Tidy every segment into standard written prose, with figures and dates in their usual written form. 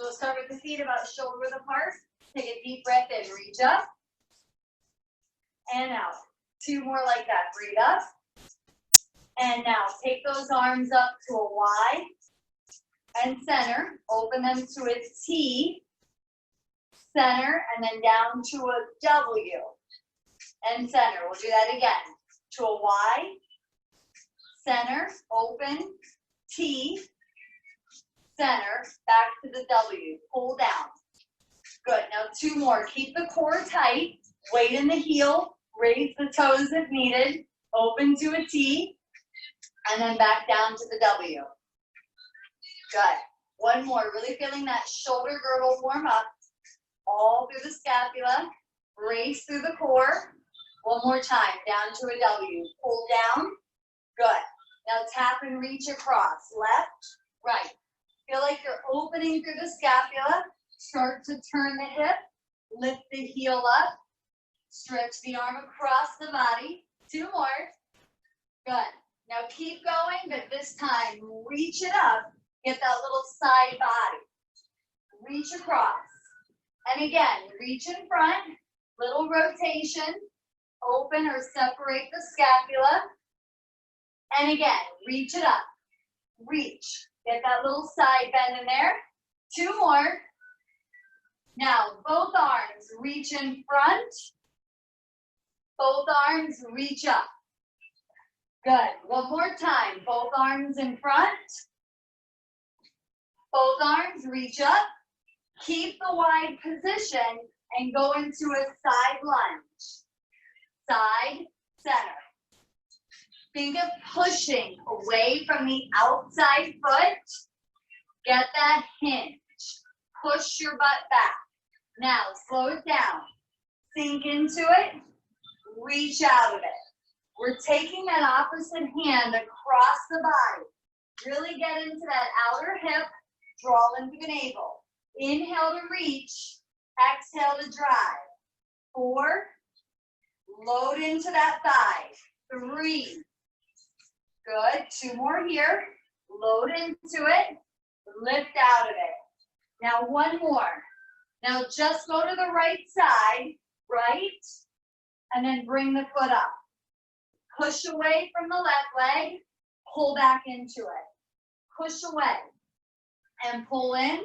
So start with the feet about shoulder width apart. Take a deep breath in. Reach up and out. 2 more like that. Breathe up. And now take those arms up to a Y and center. Open them to a T, center, and then down to a W and center. We'll do that again. To a Y, center, open, T, center, back to the W. Pull down. Good. Now 2 more. Keep the core tight. Weight in the heel. Raise the toes if needed. Open to a T. And then back down to the W. Good. 1 more. Really feeling that shoulder girdle warm up. All through the scapula. Brace through the core. 1 more time. Down to a W. Pull down. Good. Now tap and reach across. Left, right. Feel like you're opening through the scapula. Start to turn the hip. Lift the heel up. Stretch the arm across the body. 2 more. Good. Now keep going, but this time reach it up. Get that little side body. Reach across. And again, reach in front. Little rotation. Open or separate the scapula. And again, reach it up. Reach. Get that little side bend in there. 2 more. Now, both arms reach in front. Both arms reach up. Good. 1 more time. Both arms in front. Both arms reach up. Keep the wide position and go into a side lunge. Side, center. Think of pushing away from the outside foot. Get that hinge. Push your butt back. Now, slow it down. Sink into it. Reach out of it. We're taking that opposite hand across the body. Really get into that outer hip. Draw into the navel. Inhale to reach. Exhale to drive. 4. Load into that thigh. 3. Good. 2 more here. Load into it. Lift out of it. Now 1 more. Now just go to the right side. Right. And then bring the foot up. Push away from the left leg. Pull back into it. Push away. And pull in.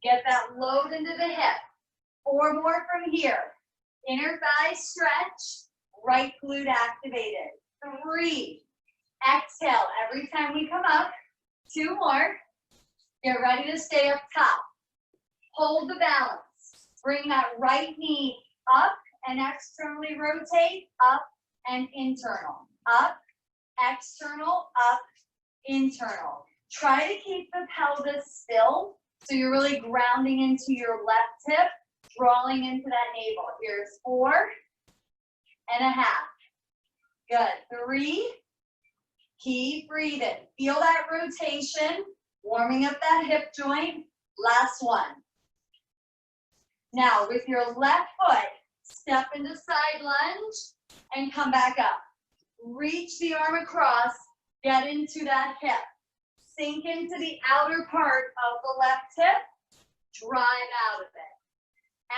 Get that load into the hip. 4 more from here. Inner thigh stretch. Right glute activated. 3. Exhale every time we come up. 2 more. Get ready to stay up top. Hold the balance. Bring that right knee up and externally rotate. Up and internal. Up, external, up, internal. Try to keep the pelvis still so you're really grounding into your left hip, drawing into that navel. Here's 4.5. Good. 3. Keep breathing. Feel that rotation, warming up that hip joint. Last 1. Now, with your left foot, step into side lunge and come back up. Reach the arm across, get into that hip. Sink into the outer part of the left hip, drive out of it.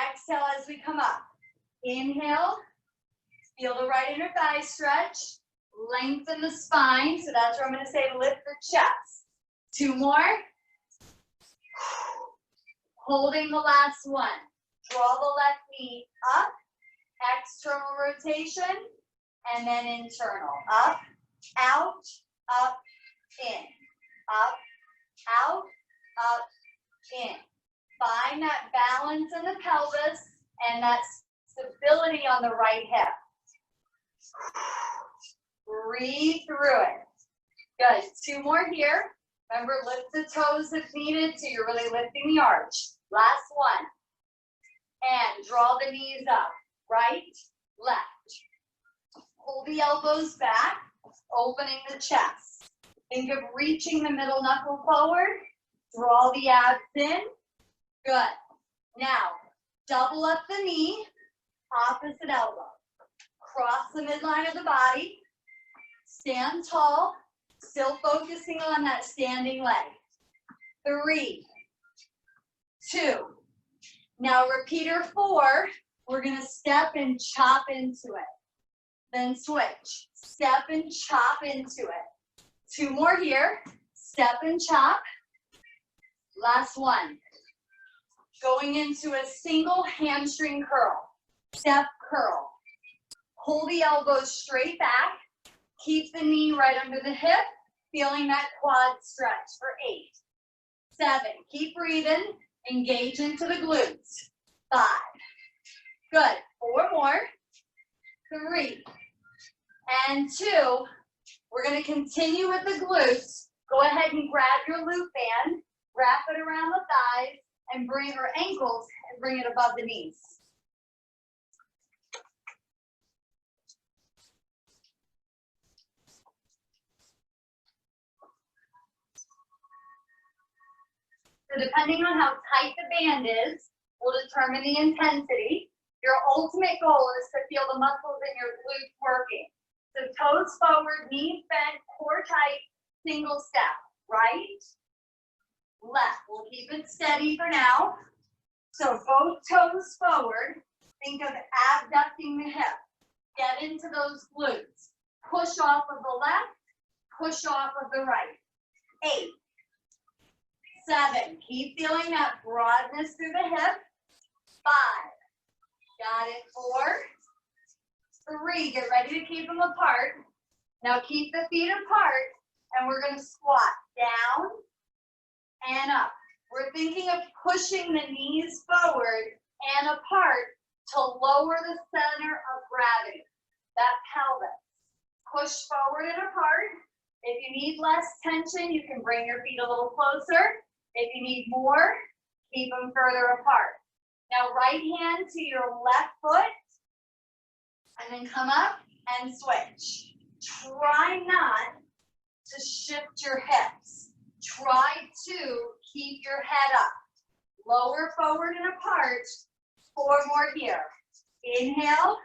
Exhale as we come up. Inhale, feel the right inner thigh stretch, lengthen the spine, so that's where I'm going to say lift the chest. 2 more. Holding the last 1. Draw the left knee up, external rotation, and then internal. Up, out, up, in. Up, out, up, in. Find that balance in the pelvis and that stability on the right hip. Breathe through it. Good. 2 more here. Remember, lift the toes if needed, so you're really lifting the arch. Last 1. And draw the knees up. Right, left. Pull the elbows back, opening the chest. Think of reaching the middle knuckle forward. Draw the abs in. Good. Now, double up the knee, opposite elbow. Cross the midline of the body. Stand tall, still focusing on that standing leg. 3, 2. Now repeater 4, we're gonna step and chop into it. Then switch, step and chop into it. 2 more here, step and chop. Last one. Going into a single hamstring curl, step curl. Pull the elbows straight back, keep the knee right under the hip, feeling that quad stretch for 8, 7, keep breathing, engage into the glutes, 5, good, 4 more, 3, and 2, we're gonna continue with the glutes. Go ahead and grab your loop band, wrap it around the thighs, and bring your ankles and bring it above the knees. So depending on how tight the band is, will determine the intensity. Your ultimate goal is to feel the muscles in your glutes working. So toes forward, knees bent, core tight, single step. Right, left. We'll keep it steady for now. So both toes forward. Think of abducting the hip. Get into those glutes. Push off of the left, push off of the right. 8, 7, keep feeling that broadness through the hip. 5, got it, 4, 3, get ready to keep them apart. Now keep the feet apart, and we're gonna squat down and up. We're thinking of pushing the knees forward and apart to lower the center of gravity, that pelvis. Push forward and apart. If you need less tension, you can bring your feet a little closer. If you need more, keep them further apart. Now right hand to your left foot, and then come up and switch. Try not to shift your hips. Try to keep your head up. Lower forward and apart. 4 more here. Inhale.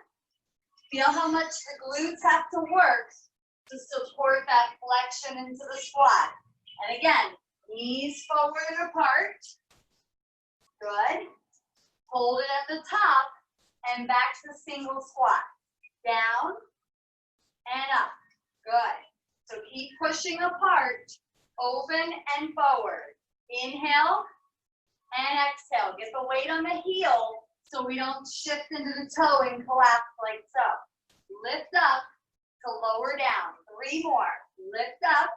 Feel how much the glutes have to work to support that flexion into the squat. And again, knees forward and apart. Good. Hold it at the top and back to single squat. Down and up. Good. So keep pushing apart, open and forward. Inhale and exhale. Get the weight on the heel so we don't shift into the toe and collapse like so. Lift up to lower down. 3 more. Lift up.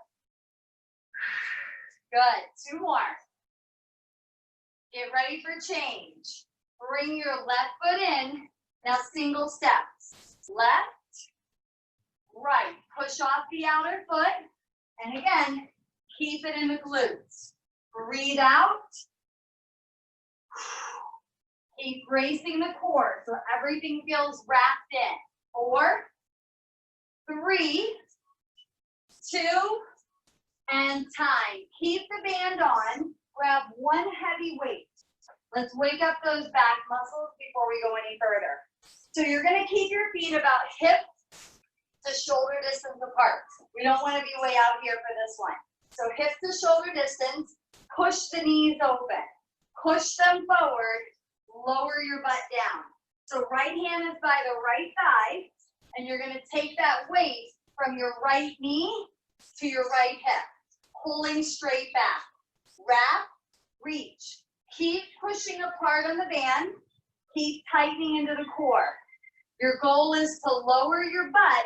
Good. 2 more. Get ready for change. Bring your left foot in. Now single steps. Left, right. Push off the outer foot. And again, keep it in the glutes. Breathe out. Keep bracing the core so everything feels wrapped in. 4, 3, 2, and time. Keep the band on. Grab one heavy weight. Let's wake up those back muscles before we go any further. So you're going to keep your feet about hip to shoulder distance apart. We don't want to be way out here for this one. So hip to shoulder distance. Push the knees open. Push them forward. Lower your butt down. So right hand is by the right thigh, and you're going to take that weight from your right knee to your right hip, pulling straight back. Wrap, reach. Keep pushing apart on the band. Keep tightening into the core. Your goal is to lower your butt,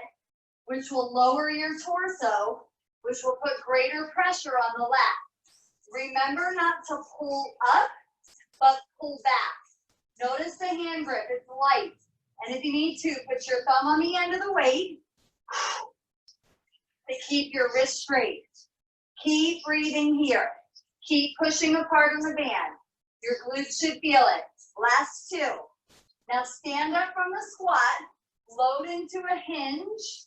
which will lower your torso, which will put greater pressure on the lat. Remember not to pull up, but pull back. Notice the hand grip, it's light. And if you need to, put your thumb on the end of the weight to keep your wrist straight. Keep breathing here. Keep pushing apart on the band. Your glutes should feel it. Last 2. Now stand up from the squat, load into a hinge,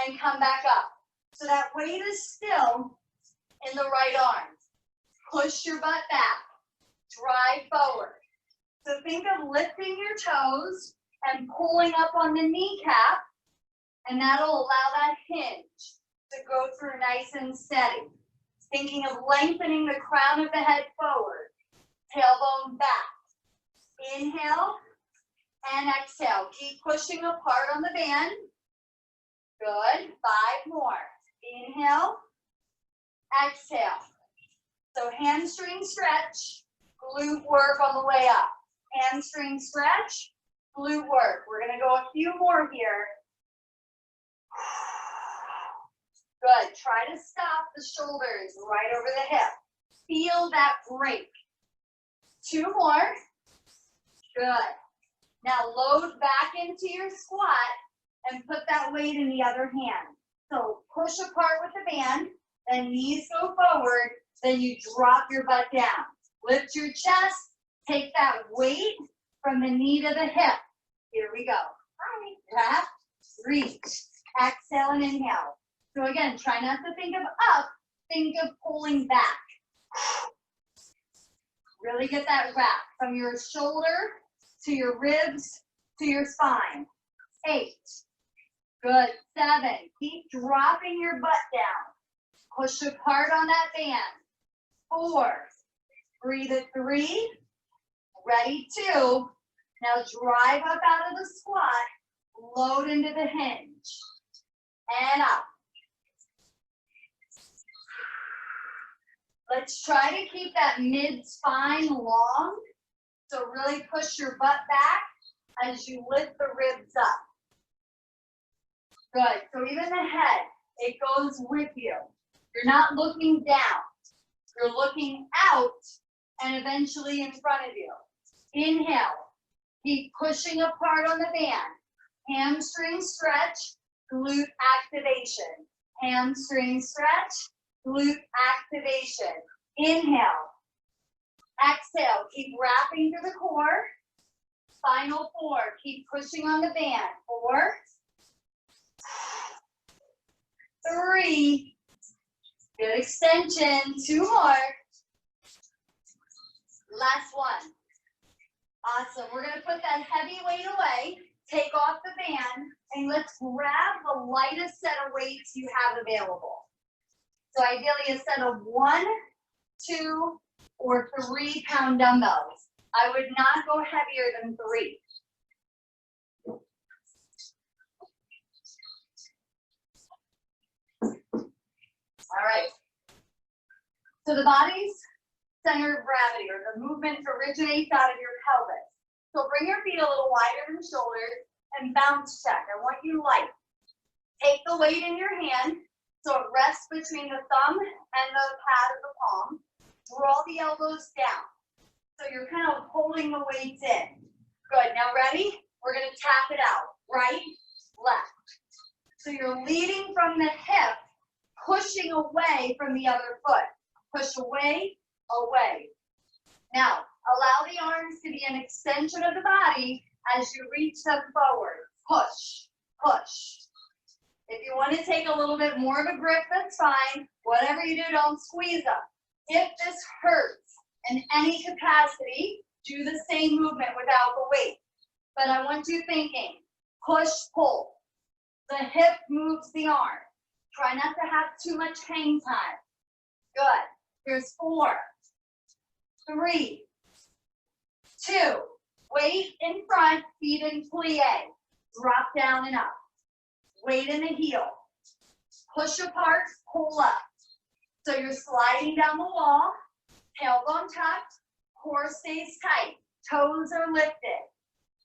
and come back up. So that weight is still in the right arm. Push your butt back. Drive forward. So think of lifting your toes and pulling up on the kneecap, and that'll allow that hinge to go through nice and steady. Thinking of lengthening the crown of the head forward. tailbone back. Inhale and exhale. Keep pushing apart on the band. Good. 5 more. Inhale, exhale. So hamstring stretch, glute work on the way up. Hamstring stretch, glute work. We're going to go a few more here. Good. Try to stop the shoulders right over the hip. Feel that break. 2 more. Good. Now load back into your squat and put that weight in the other hand. So push apart with the band, then knees go forward, then you drop your butt down. Lift your chest, take that weight from the knee to the hip. Here we go. Left, reach, exhale and inhale. So again, try not to think of up, think of pulling back. Really get that wrap from your shoulder to your ribs to your spine. 8. Good. 7. Keep dropping your butt down. Push apart on that band. 4. Breathe at 3. Ready, 2. Now drive up out of the squat. Load into the hinge. And up. Let's try to keep that mid-spine long. So really push your butt back as you lift the ribs up. Good. So even the head, it goes with you. You're not looking down. You're looking out and eventually in front of you. Inhale. Keep pushing apart on the band. Hamstring stretch, glute activation. Hamstring stretch, glute activation. Inhale. Exhale. Keep wrapping through the core. Final 4. Keep pushing on the band. 4. 3. Good extension. 2 more. Last one. Awesome. We're going to put that heavy weight away. Take off the band. And let's grab the lightest set of weights you have available. So ideally a set of 1, 2, or 3 pound dumbbells. I would not go heavier than 3. All right. So the body's center of gravity, or the movement, originates out of your pelvis. So bring your feet a little wider than the shoulders and bounce check. I want you light. Take the weight in your hand so it rests between the thumb and the pad of the palm. Draw the elbows down. So you're kind of holding the weights in. Good. Now ready? We're going to tap it out. Right, left. So you're leading from the hip, pushing away from the other foot. Push away, away. Now, allow the arms to be an extension of the body as you reach them forward. Push, push. If you want to take a little bit more of a grip, that's fine. Whatever you do, don't squeeze them. If this hurts in any capacity, do the same movement without the weight. But I want you thinking, push, pull. The hip moves the arm. Try not to have too much hang time. Good. Here's 4, 3, 2. Weight in front, feet in plie. Drop down and up. Weight in the heel. Push apart, pull up. So you're sliding down the wall, tailbone tucked, core stays tight, toes are lifted.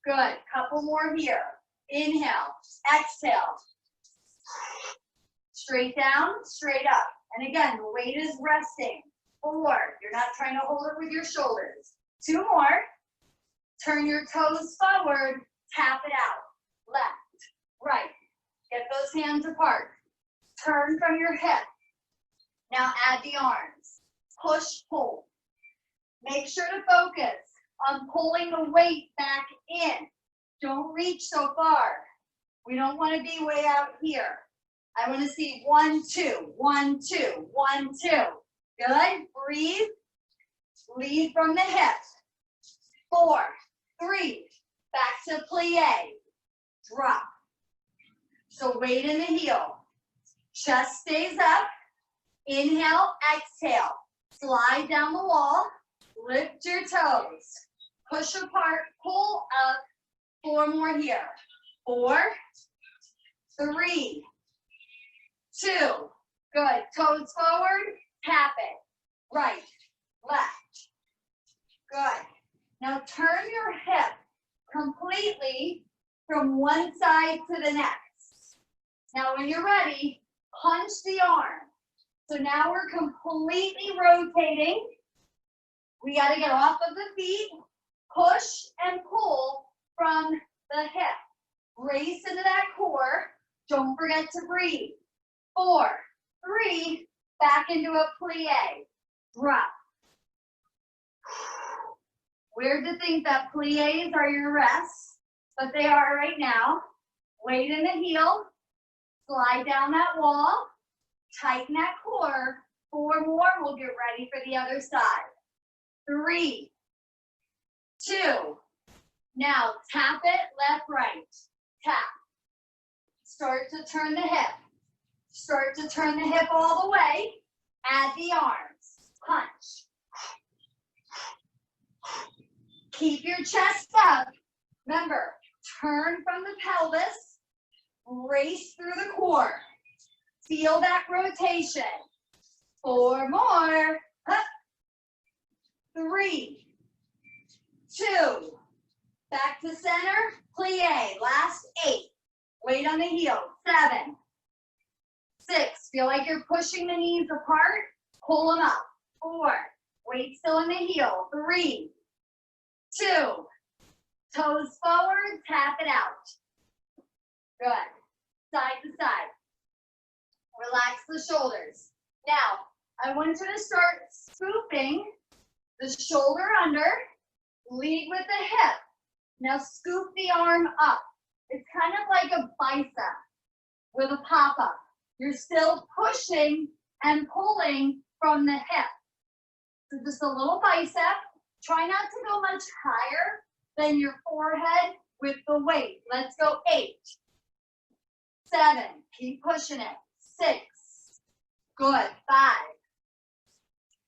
Good. Couple more here. Inhale, exhale. Straight down, straight up. And again, the weight is resting. 4. You're not trying to hold it with your shoulders. 2 more. Turn your toes forward, tap it out. Left, right. Get those hands apart. Turn from your hip. Now add the arms. Push, pull. Make sure to focus on pulling the weight back in. Don't reach so far. We don't want to be way out here. I want to see 1, 2, 1, 2, 1, 2. Good. Breathe. Lead from the hip. 4, 3. Back to plie. Drop. So weight in the heel. Chest stays up. Inhale, exhale. Slide down the wall. Lift your toes. Push apart, pull up. 4 more here. 4, 3, 2. Good. Toes forward. Tap it. Right, left. Good. Now turn your hip completely from one side to the next. Now when you're ready, punch the arm. So now we're completely rotating. We got to get off of the feet, push and pull from the hip. Brace into that core. Don't forget to breathe. 4, 3, back into a plie. Drop. Weird to think that plies are your rests, but they are right now. Weight in the heel. Slide down that wall. Tighten that core. 4 more. We'll get ready for the other side. 3, 2. Now tap it, left, right. Tap. Start to turn the hip. Start to turn the hip all the way. Add the arms. Punch. Keep your chest up. Remember, turn from the pelvis. Brace through the core. Feel that rotation. 4 more. Up. 3, 2. Back to center. Plie. Last 8. Weight on the heel. 7, 6. Feel like you're pushing the knees apart. Pull them up. 4. Weight still in the heel. 3, 2. Toes forward. Tap it out. Good. Side to side. Relax the shoulders. Now, I want you to start scooping the shoulder under. Lead with the hip. Now scoop the arm up. It's kind of like a bicep with a pop-up. You're still pushing and pulling from the hip. So just a little bicep. Try not to go much higher than your forehead with the weight. Let's go 8, 7. Keep pushing it. 6. Good. 5,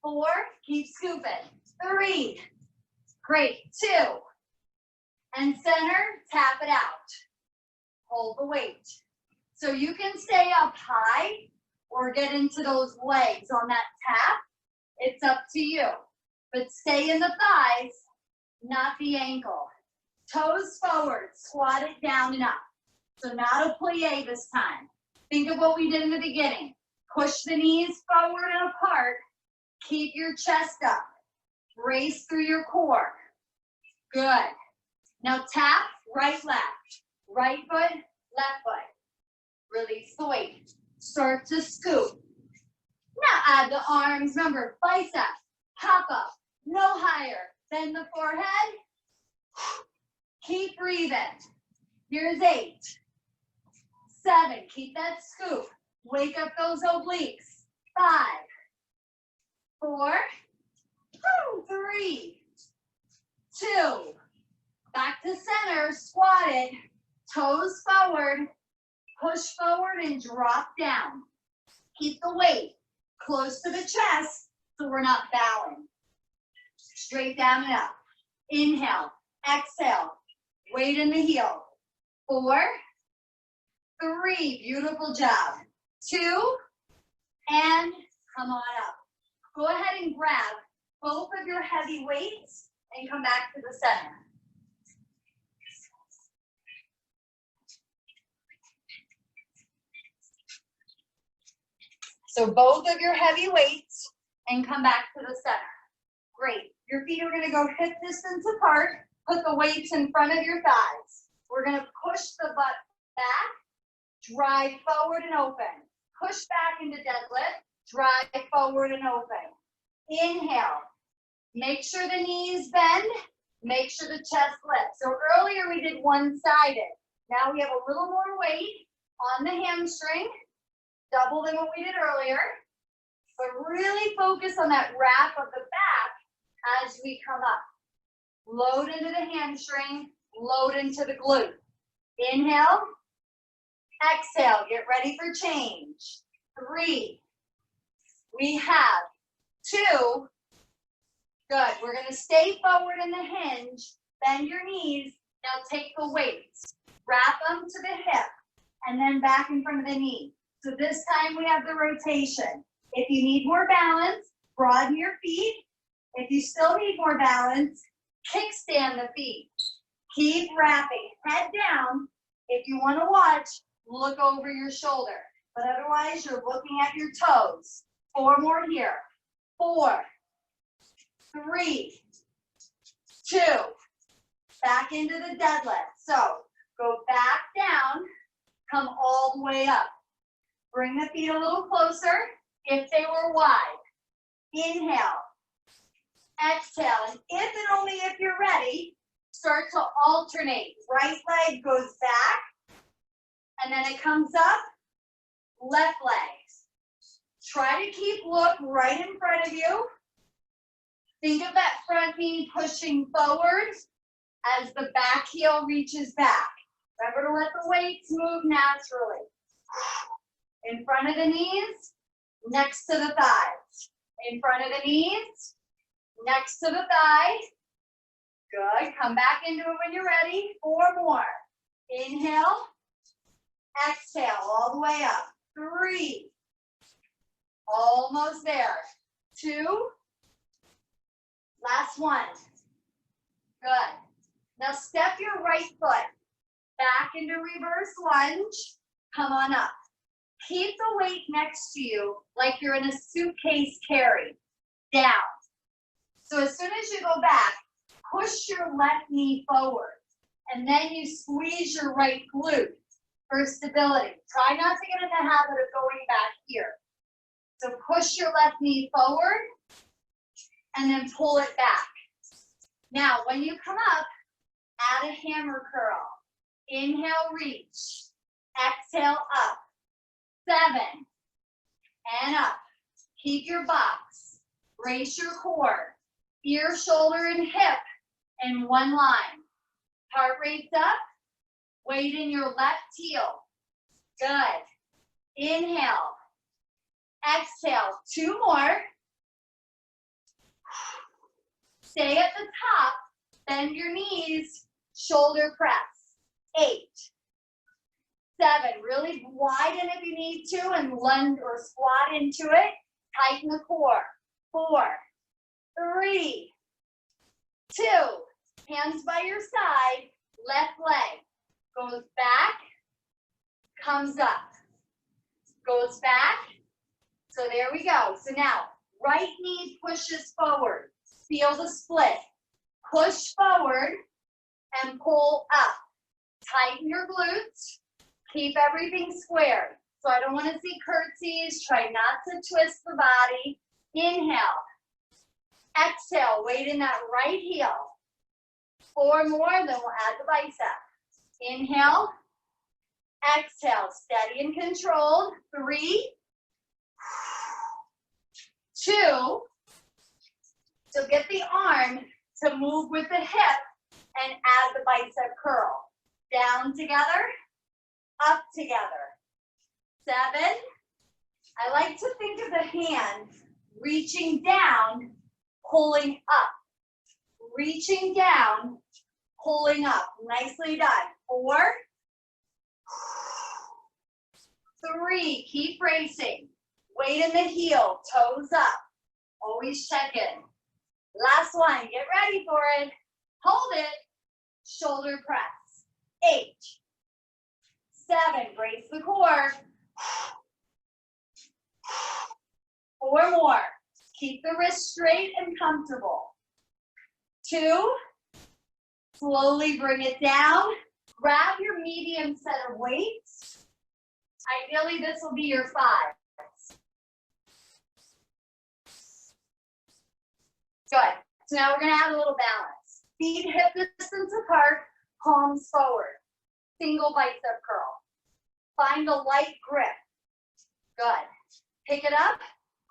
4. Keep scooping. 3. Great. 2. And center. Tap it out. Hold the weight. So you can stay up high or get into those legs on that tap. It's up to you. But stay in the thighs, not the ankle. Toes forward. Squat it down and up. So not a plie this time. Think of what we did in the beginning. Push the knees forward and apart. Keep your chest up. Brace through your core. Good. Now tap, right, left. Right foot, left foot. Release the weight. Start to scoop. Now add the arms. Remember, bicep, pop up, no higher. Bend the forehead. Keep breathing. Here's 8, 7. Keep that scoop. Wake up those obliques. 5, 4, 3, 2. Back to center, squatted, toes forward, push forward and drop down. Keep the weight close to the chest so we're not bowing. Straight down and up. Inhale, exhale, weight in the heel. 4, 3, beautiful job. 2, and come on up. Go ahead and grab both of your heavy weights and come back to the center. So both of your heavy weights and come back to the center. Great. Your feet are going to go hip distance apart. Put the weights in front of your thighs. We're going to push the butt back, drive forward and open. Push back into deadlift, drive forward and open. Inhale. Make sure the knees bend. Make sure the chest lifts. So earlier we did one-sided. Now we have a little more weight on the hamstring. Double than what we did earlier, but really focus on that wrap of the back as we come up. Load into the hamstring, load into the glute. Inhale, exhale, get ready for change. 3, we have 2, Good. We're going to stay forward in the hinge. Bend your knees. Now take the weights. Wrap them to the hip and then back in front of the knee. So this time we have the rotation. If you need more balance, broaden your feet. If you still need more balance, kickstand the feet. Keep wrapping. Head down. If you want to watch, look over your shoulder. But otherwise, you're looking at your toes. 4 more here. 4, 3, 2. Back into the deadlift. So go back down, come all the way up. Bring the feet a little closer if they were wide. Inhale. Exhale. And if and only if you're ready, start to alternate. Right leg goes back, and then it comes up. Left leg. Try to keep look right in front of you. Think of that front knee pushing forward as the back heel reaches back. Remember to let the weights move naturally. In front of the knees, next to the thighs. In front of the knees, next to the thigh. Good. Come back into it when you're ready. 4 more. Inhale. Exhale all the way up. 3. Almost there. 2. Last one. Good. Now step your right foot back into reverse lunge. Come on up. Keep the weight next to you like you're in a suitcase carry. Down. So as soon as you go back, push your left knee forward. And then you squeeze your right glute for stability. Try not to get in the habit of going back here. So push your left knee forward and then pull it back. Now, when you come up, add a hammer curl. Inhale, reach. Exhale, up. 7. And up. Keep your box. Brace your core. Ear, shoulder, and hip in one line. Heart rate's up. Weight in your left heel. Good. Inhale. Exhale. 2 more. Stay at the top. Bend your knees. Shoulder press. 8. 7. Really widen if you need to and lunge or squat into it. Tighten the core. 4, 3, 2. Hands by your side. Left leg goes back, comes up, goes back. So there we go. So now, right knee pushes forward. Feel the split. Push forward and pull up. Tighten your glutes. Keep everything squared. So I don't want to see curtsies. Try not to twist the body. Inhale. Exhale. Weight in that right heel. 4 more, then we'll add the bicep. Inhale. Exhale. Steady and controlled. 3, 2. So get the arm to move with the hip and add the bicep curl. Down together, up together. 7. I like to think of the hand reaching down, pulling up. Reaching down, pulling up. Nicely done. 4, 3. Keep bracing. Weight in the heel, toes up. Always check in. Last one. Get ready for it. Hold it. Shoulder press. 8, 7. Brace the core. 4 more. Keep the wrist straight and comfortable. 2. Slowly bring it down. Grab your medium set of weights. Ideally, this will be your 5. Good. So now we're going to add a little balance. Feet hip distance apart, palms forward. Single bicep curl. Find a light grip. Good. Pick it up,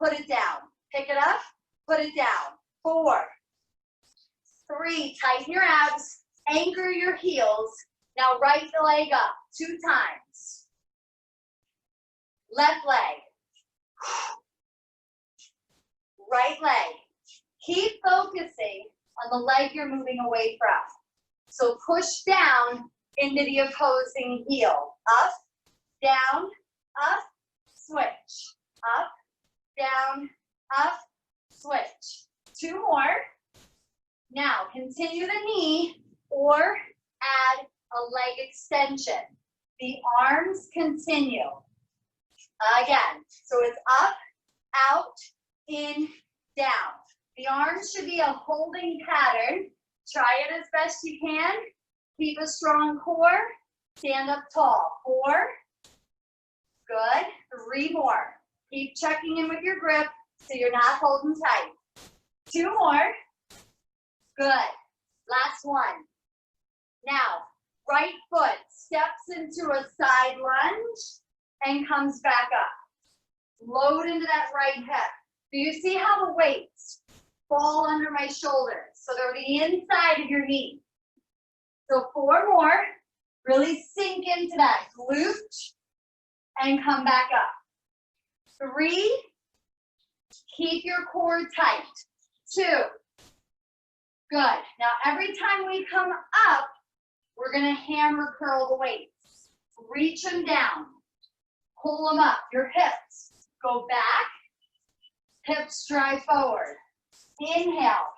put it down. Pick it up, put it down. 4, 3. Tighten your abs. Anchor your heels. Now right leg up 2 times. Left leg. Right leg. Keep focusing on the leg you're moving away from. So push down into the opposing heel. Up, down, up, switch. Up, down, up, switch. 2 more. Now continue the knee or add a leg extension. The arms continue. Again, so it's up, out, in, down. The arms should be a holding pattern. Try it as best you can. Keep a strong core. Stand up tall. 4. Good. 3 more. Keep checking in with your grip so you're not holding tight. 2 more. Good. Last one. Now, right foot steps into a side lunge and comes back up. Load into that right hip. Do you see how the weights fall under my shoulders? So they're the inside of your knee. So 4 more. Really sink into that glute and come back up. 3. Keep your core tight. 2. Good. Now every time we come up, we're going to hammer curl the weights. Reach them down. Pull them up. Your hips go back. Hips drive forward. Inhale.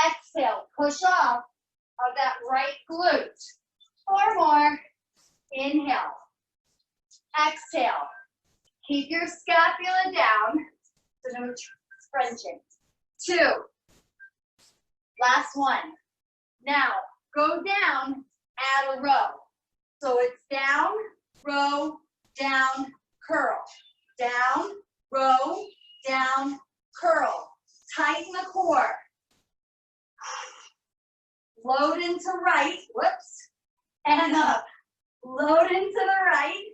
Exhale. Push off of that right glute. 4 more. Inhale. Exhale. Keep your scapula down. So no scrunching. 2. Last one. Now, go down, add a row. So it's down, row, down, curl. Down, row, down, curl. Tighten the core. Load into right, whoops, and up. Load into the right,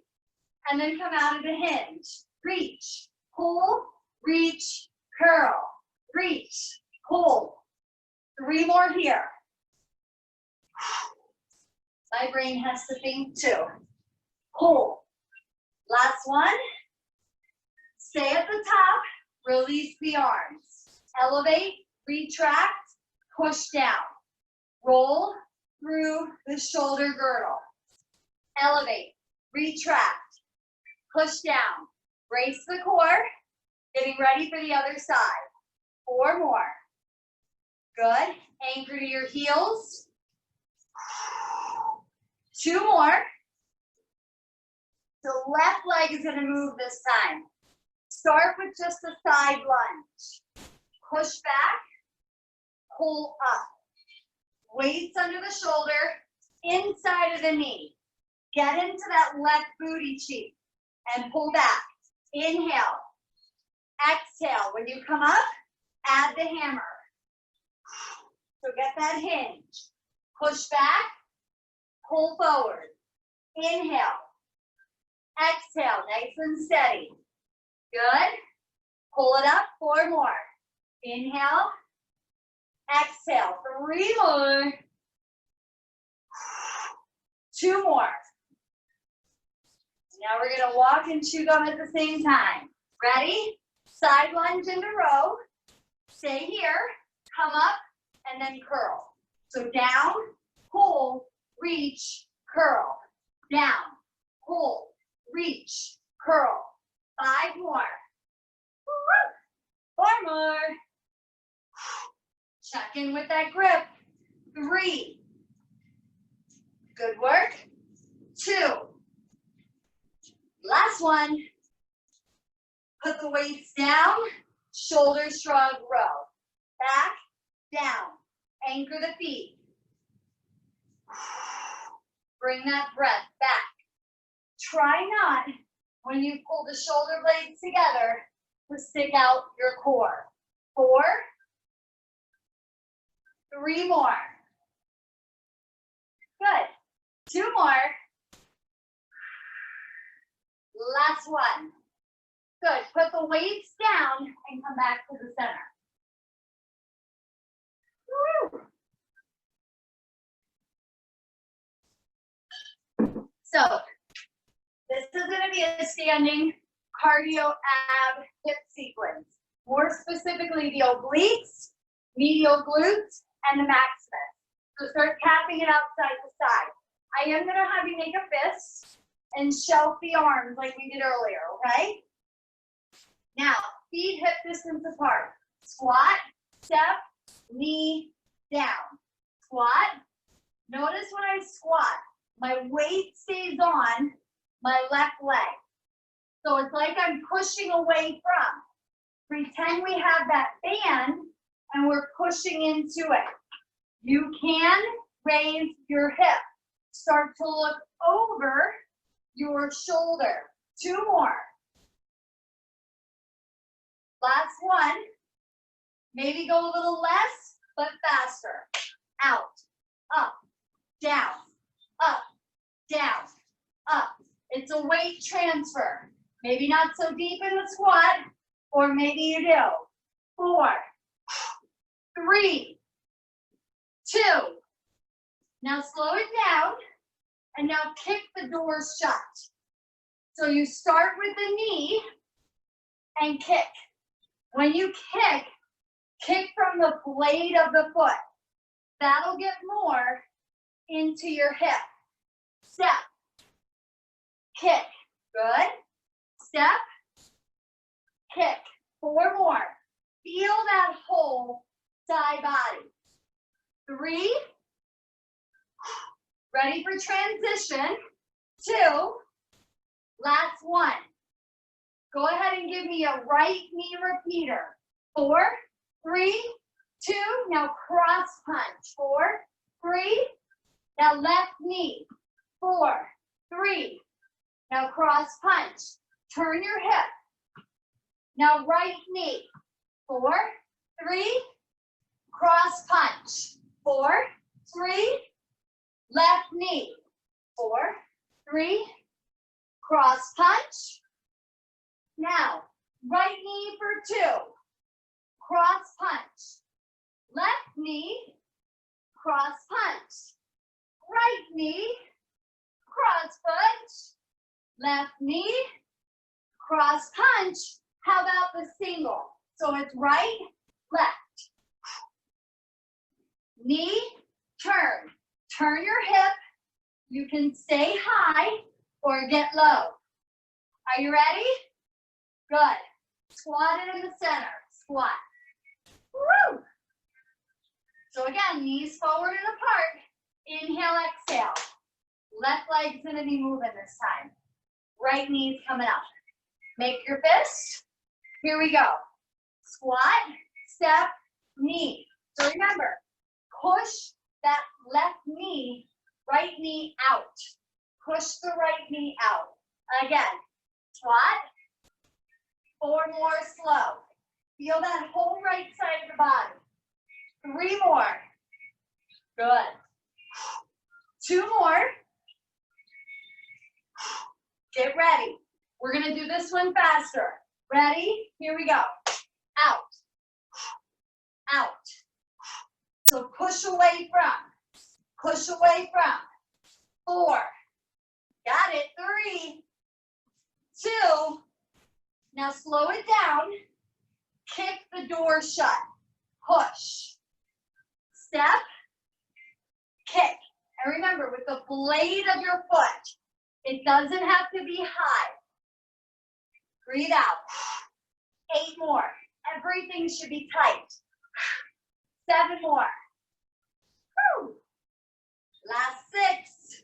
and then come out of the hinge. Reach, pull, reach, curl. Reach, pull. 3 more here. My brain has to think too. Pull. Last one. Stay at the top. Release the arms. Elevate, retract, push down. Roll through the shoulder girdle. Elevate, retract, push down. Brace the core. Getting ready for the other side. 4 more. Good. Anchor to your heels. 2 more. The left leg is going to move this time. Start with just a side lunge. Push back. Pull up. Weights under the shoulder. Inside of the knee. Get into that left booty cheek. And pull back. Inhale. Exhale. When you come up, add the hammer. So get that hinge. Push back. Pull forward. Inhale. Exhale. Nice and steady. Good. Pull it up. 4 more. Inhale. Exhale. 3 more. 2 more. Now we're going to walk and chew gum at the same time. Ready? Side lunge into row. Stay here. Come up and then curl. So down, pull, reach, curl. Down, pull, reach, curl. 5 more. 4 more. Check in with that grip. 3. Good work. 2. Last one. Put the weights down. Shoulder shrug row. Back, down. Anchor the feet. Bring that breath back. Try not, when you pull the shoulder blades together, to stick out your core. 4. 3 more. Good. 2 more. Last one. Good. Put the weights down and come back to the center. Woo. So, this is going to be a standing cardio ab hip sequence. More specifically, the obliques, medial glutes, and the maximus. So start tapping it out side to side. I am gonna have you make a fist and shelf the arms like we did earlier, okay? Now, feet hip distance apart. Squat, step, knee, down. Squat. Notice when I squat, my weight stays on my left leg. So it's like I'm pushing away from. Pretend we have that band and we're pushing into it. You can raise your hip. Start to look over your shoulder. 2 more. Last one. Maybe go a little less, but faster. Out, up, down, up, down, up. It's a weight transfer. Maybe not so deep in the squat, or maybe you do. 4, 3, 2. Now slow it down, and now kick the doors shut. So you start with the knee and kick. When you kick from the blade of the foot. That'll get more into your hip. Step, kick, good. Step, kick. 4 more. Feel that whole side body. 3, ready for transition. 2, last one. Go ahead and give me a right knee repeater. 4, 3, 2, now cross punch. 4, 3, now left knee. 4, 3, now cross punch. Turn your hip. Now right knee. 4, 3, cross punch. 4, 3, left knee. 4, 3, cross punch. Now, right knee for 2, cross punch. Left knee, cross punch. Right knee, cross punch. Left knee, cross punch. How about the single? So it's right, left. Knee, turn. Turn your hip. You can stay high or get low. Are you ready? Good. Squat it in the center. Squat. Woo! So again, knees forward and apart. Inhale, exhale. Left leg's gonna be moving this time. Right knee's coming up. Make your fist. Here we go. Squat, step, knee. So remember, push that left knee, right knee out. Push the right knee out. Again, squat. 4 more slow. Feel that whole right side of the body. 3 more. Good. 2 more. Get ready. We're going to do this one faster. Ready? Here we go. Out. Out. So push away from. Push away from. 4. Got it. 3. 2. Now slow it down. Kick the door shut. Push. Step. Kick. And remember, with the blade of your foot, it doesn't have to be high. Breathe out. 8 more. Everything should be tight. 7 more. Woo. Last 6.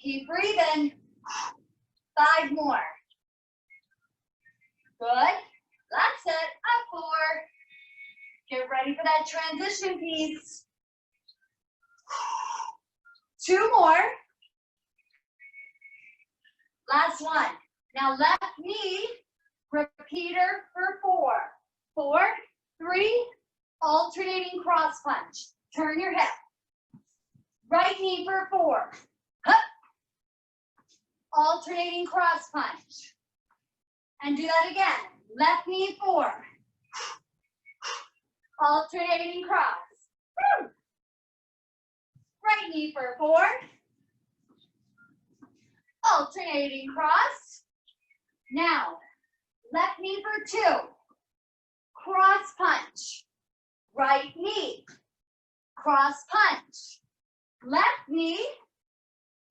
Keep breathing. 5 more. Good. That's it. Up 4. Get ready for that transition piece. 2 more. Last one. Now left knee, repeater for 4. 4, 3, alternating cross punch. Turn your hip. Right knee for 4. Hup. Alternating cross punch. And do that again. Left knee 4. Alternating cross. Woo. Right knee for 4. Alternating cross. Now, left knee for 2. cross punch. Right knee, cross punch. Left knee,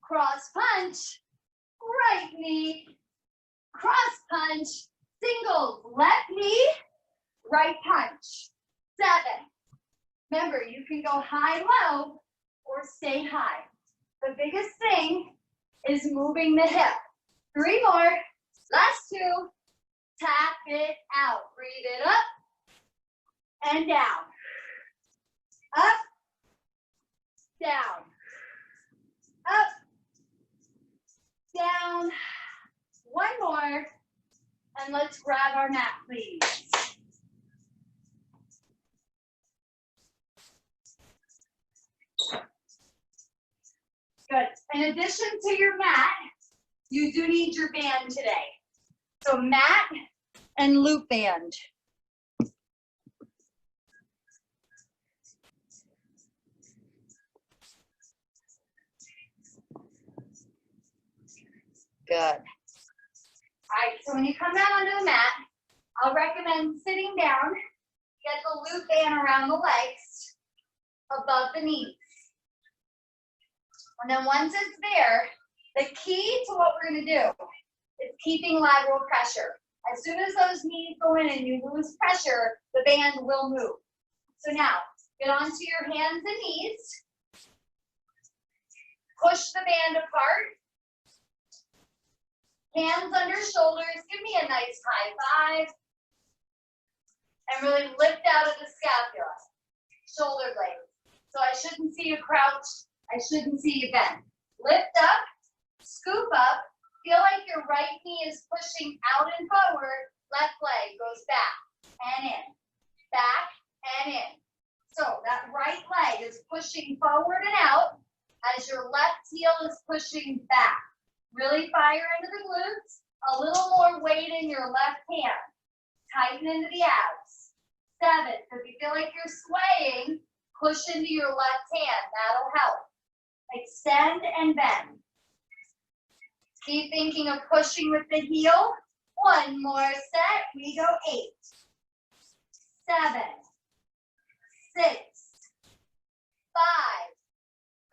cross punch. Right knee, cross punch. Singles, left knee, right punch. 7. Remember, you can go high-low or stay high. The biggest thing is moving the hip. 3 more. Last 2. Tap it out. Breathe it up and down. Up, down. Up, down. 1 more. And let's grab our mat, please. Good. In addition to your mat, you do need your band today. So mat and loop band. Good. All right, so when you come down onto the mat, I'll recommend sitting down, get the loop band around the legs, above the knees. And then once it's there, the key to what we're going to do is keeping lateral pressure. As soon as those knees go in and you lose pressure, the band will move. So now, get onto your hands and knees. Push the band apart. Hands under shoulders. Give me a nice high 5. And really lift out of the scapula. Shoulder blades. So I shouldn't see you crouch. I shouldn't see you bend. Lift up. Scoop up. Feel like your right knee is pushing out and forward. Left leg goes back and in. Back and in. So that right leg is pushing forward and out as your left heel is pushing back. Really fire into the glutes. A little more weight in your left hand. Tighten into the abs. 7. So if you feel like you're swaying, push into your left hand. That'll help. Extend and bend. Keep thinking of pushing with the heel. 1 more set. We go 8, 7, 6, 5.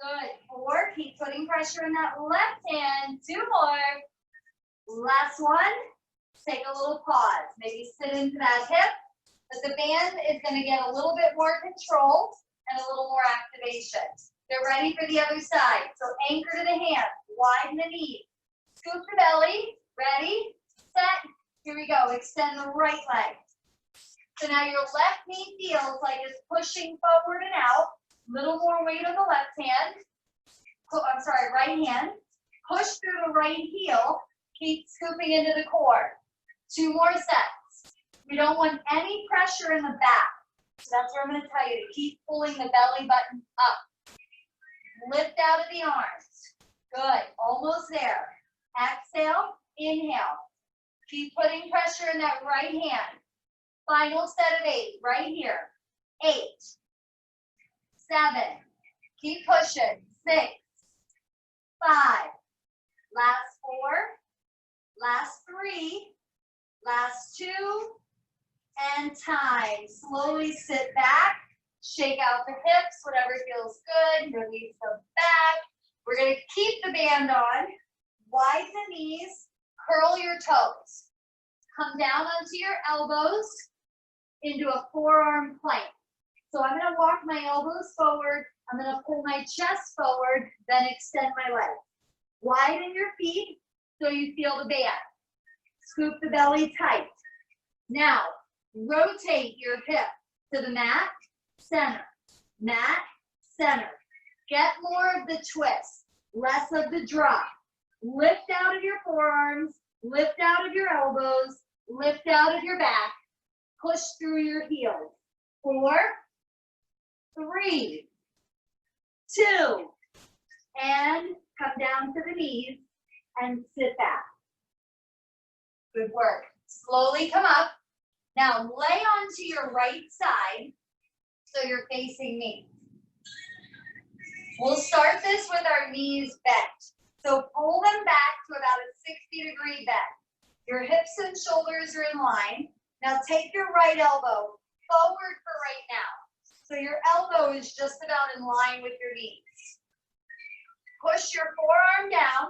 Good. 4. Keep putting pressure in that left hand. 2 more. Last one. Take a little pause. Maybe sit into that hip. But the band is going to get a little bit more control and a little more activation. Get ready for the other side. So anchor to the hand. Widen the knees. Scoop the belly. Ready, set. Here we go. Extend the right leg. So now your left knee feels like it's pushing forward and out. Little more weight on the left hand. I'm sorry, right hand. Push through the right heel. Keep scooping into the core. 2 more sets. We don't want any pressure in the back. So that's what I'm going to tell you, to keep pulling the belly button up. Lift out of the arms. Good. Almost there. Exhale. Inhale. Keep putting pressure in that right hand. Final set of 8 right here. 8. 7. Keep pushing. 6. 5. Last 4. Last 3. Last 2. And time. Slowly sit back. Shake out the hips, whatever feels good. Release them back. We're going to keep the band on. Widen the knees. Curl your toes. Come down onto your elbows into a forearm plank. So I'm going to walk my elbows forward. I'm going to pull my chest forward, then extend my legs. Widen your feet so you feel the band. Scoop the belly tight. Now, rotate your hip to the mat, center, mat, center. Get more of the twist, less of the drop. Lift out of your forearms, lift out of your elbows, lift out of your back. Push through your heels. 4, 3, 2, and come down to the knees and sit back. Good work. Slowly come up. Now lay onto your right side so you're facing me. We'll start this with our knees bent. So pull them back to about a 60-degree bend. Your hips and shoulders are in line. Now take your right elbow forward for right now. So your elbow is just about in line with your knees. Push your forearm down,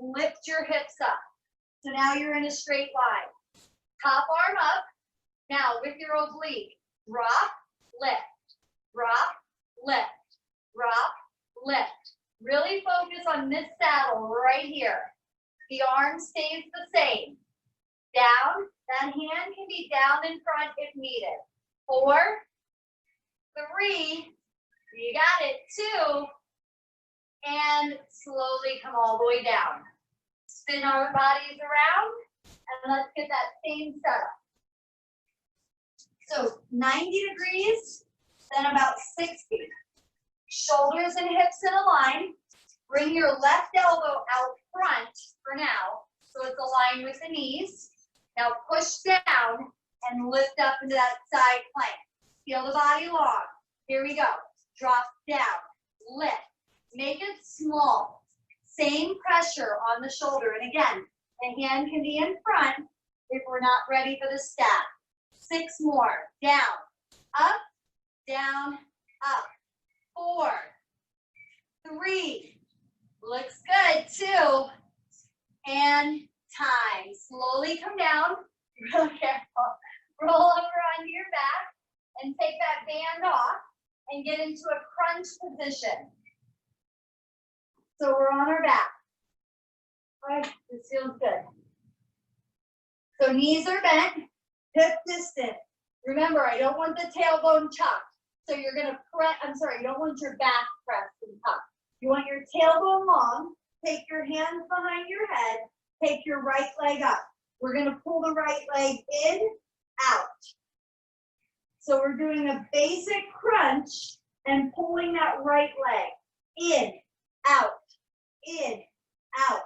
lift your hips up. So now you're in a straight line. Top arm up. Now with your oblique, drop, lift, drop, lift, drop, lift. Really focus on this saddle right here. The arm stays the same. Down, that hand can be down in front if needed. 4, 3, you got it, 2, and slowly come all the way down. Spin our bodies around, and let's get that same setup. So 90 degrees, then about 60. Shoulders and hips in a line. Bring your left elbow out front for now, so it's aligned with the knees. Now push down and lift up into that side plank. Feel the body long. Here we go. Drop down, lift. Make it small. Same pressure on the shoulder. And again, the hand can be in front if we're not ready for the stack. 6 more. Down, up, down, up. 4, 3, looks good. 2, and time. Slowly come down. Real careful. Roll over onto your back and take that band off and get into a crunch position. So we're on our back. All right, this feels good. So knees are bent, hip distant. Remember, I don't want the tailbone tucked. So you're gonna press, you don't want your back pressed and tucked. You want your tailbone long. Take your hands behind your head. Take your right leg up. We're gonna pull the right leg in, out. So we're doing a basic crunch and pulling that right leg in, out, in, out.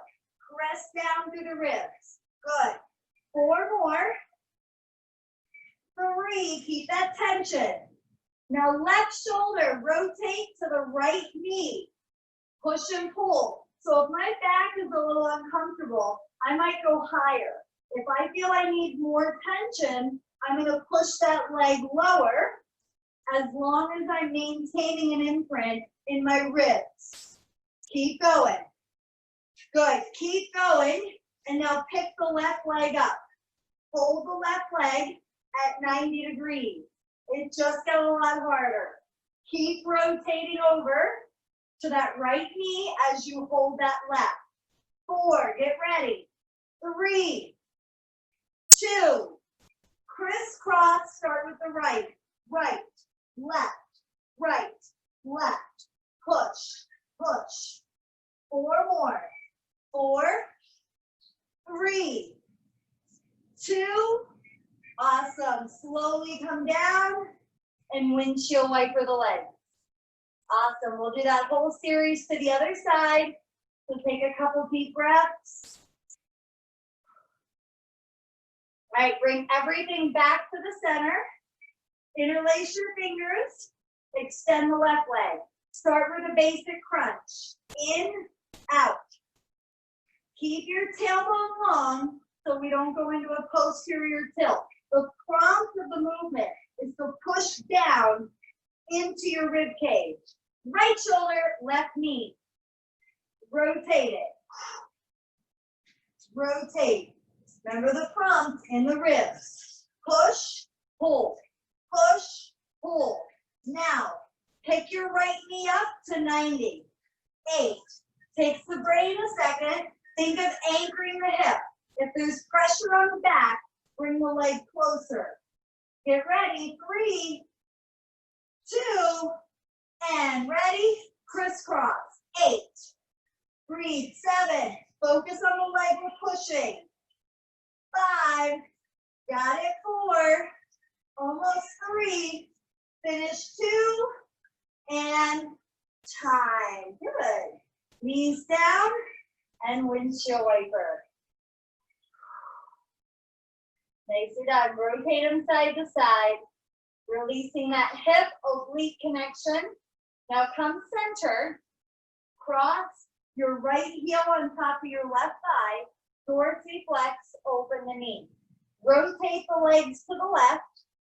Press down through the ribs. Good. 4 more. 3, keep that tension. Now left shoulder, rotate to the right knee. Push and pull. So if my back is a little uncomfortable, I might go higher. If I feel I need more tension, I'm gonna push that leg lower as long as I'm maintaining an imprint in my ribs. Keep going. Good, keep going. And now pick the left leg up. Hold the left leg at 90 degrees. It just got a lot harder. Keep rotating over to that right knee as you hold that left. 4, get ready. 3, 2, crisscross, start with the right, right, left, right, left, push, push. 4 more. 4, 3, 2, awesome. Slowly come down and windshield wiper the legs. Awesome. We'll do that whole series to the other side. So take a couple deep breaths. All right, bring everything back to the center. Interlace your fingers. Extend the left leg. Start with a basic crunch. In, out. Keep your tailbone long so we don't go into a posterior tilt. The prompt of the movement is to push down into your rib cage. Right shoulder, left knee. Rotate it. Rotate. Remember the prompt in the ribs. Push, pull. Push, pull. Now, pick your right knee up to 90. 8. Takes the brain a second. Think of anchoring the hip. If there's pressure on the back, bring the leg closer. Get ready. 3, 2, and ready. Crisscross. 8. Breathe. 7. Focus on the leg we're pushing. 5. Got it. 4. Almost 3. Finish 2. And time. Good. Knees down and windshield wiper. Nicely done. Rotate them side to side. Releasing that hip oblique connection. Now come center. Cross your right heel on top of your left thigh. Dorsiflex, open the knee. Rotate the legs to the left.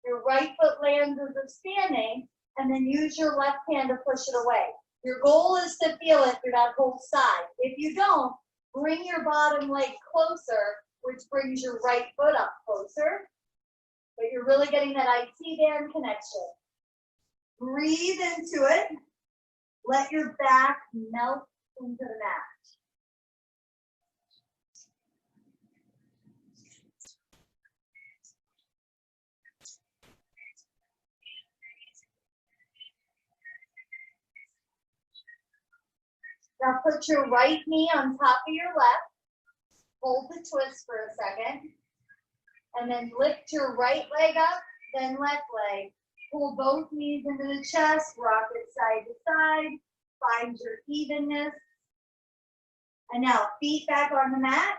Your right foot lands as if standing, and then use your left hand to push it away. Your goal is to feel it through that whole side. If you don't, bring your bottom leg closer, which brings your right foot up closer. But you're really getting that IT band connection. Breathe into it. Let your back melt into the mat. Now put your right knee on top of your left. Hold the twist for a second. And then lift your right leg up, then left leg. Pull both knees into the chest, rock it side to side. Find your evenness. And now feet back on the mat.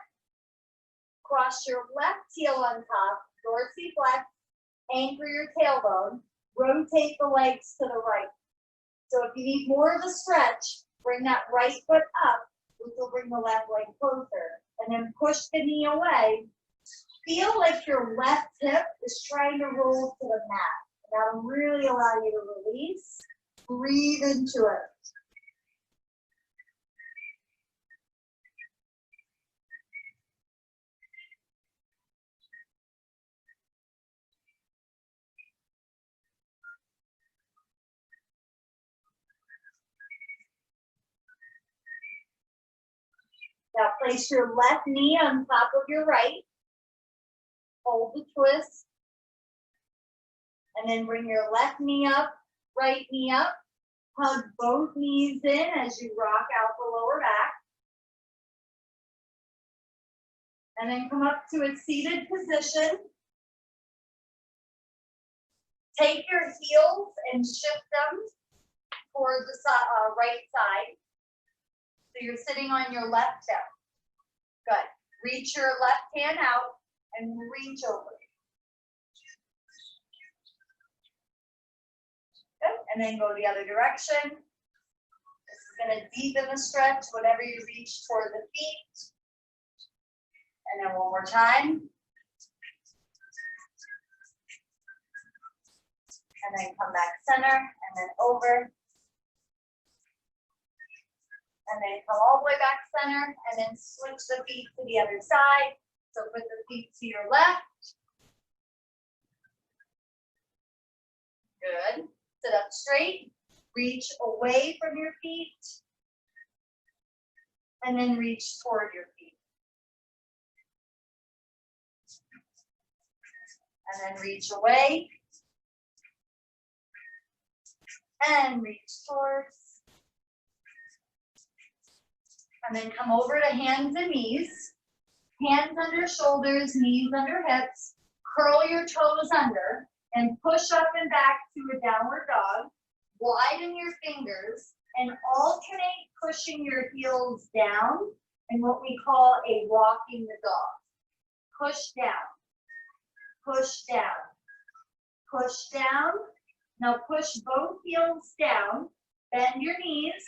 Cross your left heel on top, dorsiflex. Anchor your tailbone. Rotate the legs to the right. So if you need more of a stretch, bring that right foot up, which will bring the left leg closer. And then push the knee away. Feel like your left hip is trying to roll to the mat. That'll really allow you to release. Breathe into it. Now place your left knee on top of your right. Hold the twist. And then bring your left knee up, right knee up. Hug both knees in as you rock out the lower back. And then come up to a seated position. Take your heels and shift them toward the right side. So you're sitting on your left hip. Good. Reach your left hand out and reach over. Good. And then go the other direction. This is going to deepen the stretch whenever you reach toward the feet. And then one more time. And then come back center and then over. And then come all the way back center and then switch the feet to the other side. So put the feet to your left. Good. Sit up straight. Reach away from your feet. And then reach toward your feet. And then reach away. And reach towards. And then come over to hands and knees. Hands under shoulders, knees under hips. Curl your toes under and push up and back to a downward dog. Widen your fingers and alternate pushing your heels down in what we call a walking the dog. Push down, push down, push down. Now push both heels down, bend your knees,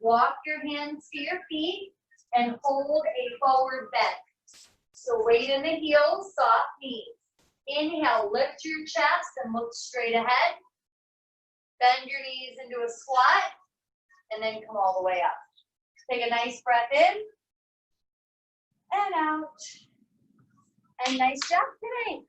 walk your hands to your feet, and hold a forward bend. So weight in the heels, soft knees. Inhale, lift your chest and look straight ahead. Bend your knees into a squat, and then come all the way up. Take a nice breath in, and out. And nice job today.